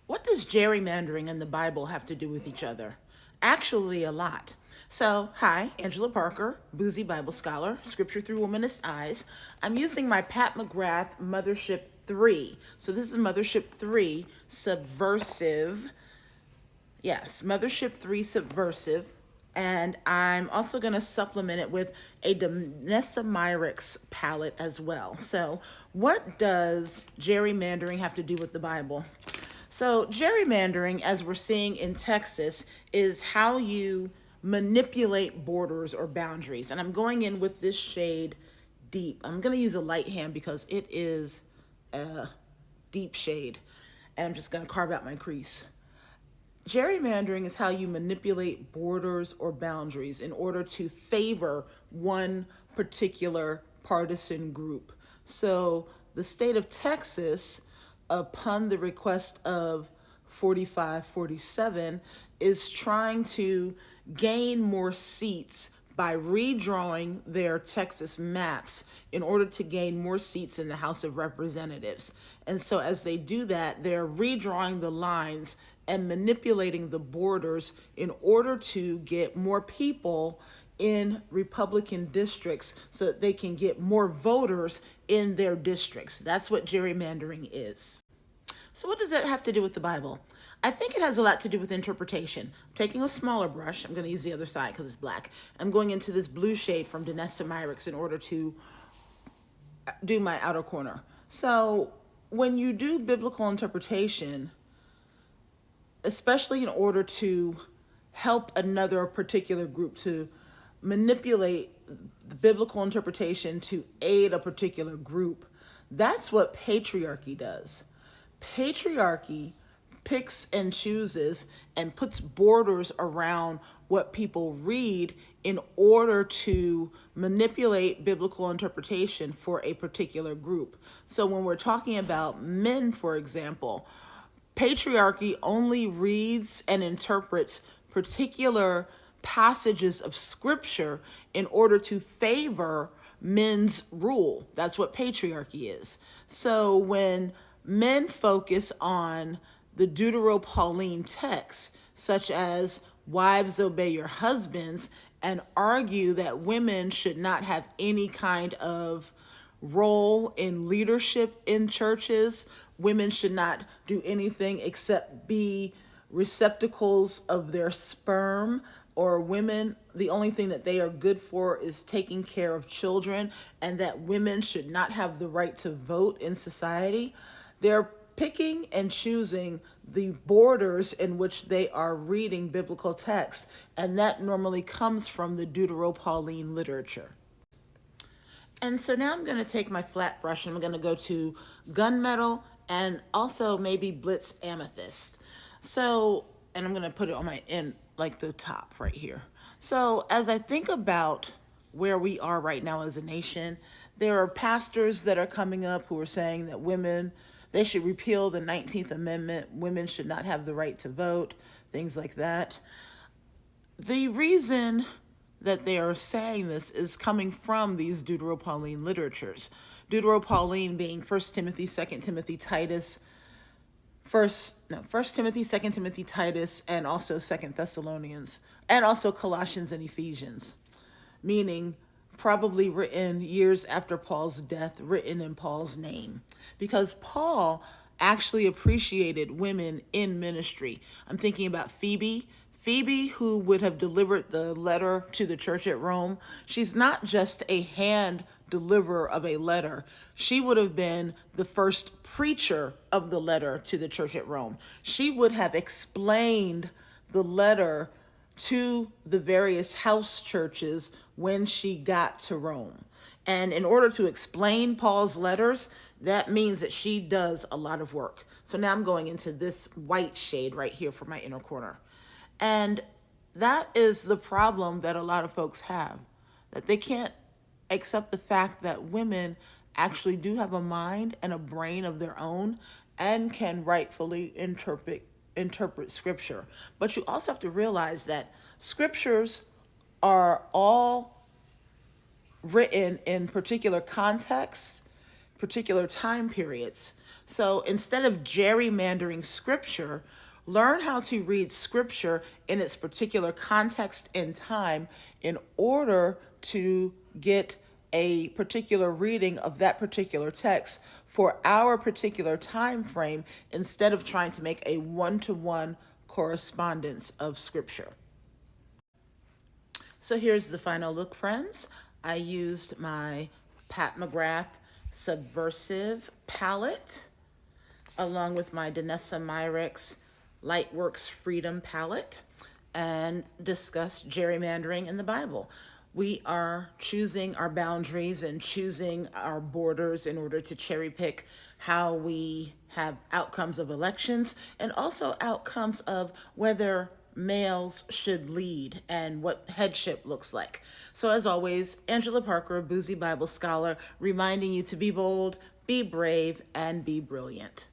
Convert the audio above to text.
What does gerrymandering and the Bible have to do with each other? Actually, a lot. So, hi, Angela Parker, boozy Bible scholar, scripture through womanist eyes. I'm using my Pat McGrath Mothership 3. So, this is Mothership 3 Subversive. Yes, Mothership 3 Subversive. And I'm also going to supplement it with a Danessa Myricks palette as well. So, what does gerrymandering have to do with the Bible? So, gerrymandering, as we're seeing in Texas, is how you manipulate borders or boundaries. And I'm going in with this shade deep. I'm going to use a light hand because it is a deep shade. And I'm just going to carve out my crease. Gerrymandering is how you manipulate borders or boundaries in order to favor one particular partisan group. So the state of Texas, upon the request of 4547, is trying to gain more seats by redrawing their Texas maps in order to gain more seats in the House of Representatives. And so as they do that, they're redrawing the lines and manipulating the borders in order to get more people in Republican districts so that they can get more voters in their districts. That's what gerrymandering is. So what does that have to do with the Bible? I think it has a lot to do with interpretation. I'm taking a smaller brush. I'm going to use the other side because it's black. I'm going into this blue shade from Danessa Myricks in order to do my outer corner. So when you do biblical interpretation, especially in order to help another particular group, to manipulate the biblical interpretation to aid a particular group, that's what patriarchy does. Patriarchy picks and chooses and puts borders around what people read in order to manipulate biblical interpretation for a particular group. So when we're talking about men, for example, patriarchy only reads and interprets particular passages of scripture in order to favor men's rule. That's what patriarchy is. So when men focus on the Deutero-Pauline texts, such as wives obey your husbands, and argue that women should not have any kind of role in leadership in churches. Women should not do anything except be receptacles of their sperm, or women, the only thing that they are good for is taking care of children, and that women should not have the right to vote in society. They're picking and choosing the borders in which they are reading biblical texts, and that normally comes from the Deutero-Pauline literature. And so now I'm going to take my flat brush and I'm going to go to gunmetal and also maybe blitz amethyst. So, and I'm going to put it on my end, like the top right here. So as I think about where we are right now as a nation, there are pastors that are coming up who are saying that women, they should repeal the 19th Amendment. Women should not have the right to vote, things like that. The reason that they are saying this is coming from these Deutero-Pauline literatures. Deutero-Pauline being 1 Timothy, 2 Timothy, Titus, 1 Timothy, 2 Timothy, Titus, and also 2 Thessalonians, and also Colossians and Ephesians, meaning probably written years after Paul's death, written in Paul's name, because Paul actually appreciated women in ministry. I'm thinking about Phoebe, who would have delivered the letter to the church at Rome. She's not just a hand deliverer of a letter. She would have been the first preacher of the letter to the church at Rome. She would have explained the letter to the various house churches when she got to Rome. And in order to explain Paul's letters, that means that she does a lot of work. So now I'm going into this white shade right here for my inner corner. And that is the problem that a lot of folks have, that they can't accept the fact that women actually do have a mind and a brain of their own and can rightfully interpret scripture. But you also have to realize that scriptures are all written in particular contexts, particular time periods. So instead of gerrymandering scripture, learn how to read scripture in its particular context and time in order to get a particular reading of that particular text for our particular time frame instead of trying to make a one-to-one correspondence of scripture. So here's the final look, friends. I used my Pat McGrath Subversive palette along with my Danessa Myrick's Lightworks Freedom palette and discussed gerrymandering in the Bible. We are choosing our boundaries and choosing our borders in order to cherry pick how we have outcomes of elections and also outcomes of whether males should lead and what headship looks like. So as always, Angela Parker, Boozy Bible Scholar, reminding you to be bold, be brave, and be brilliant.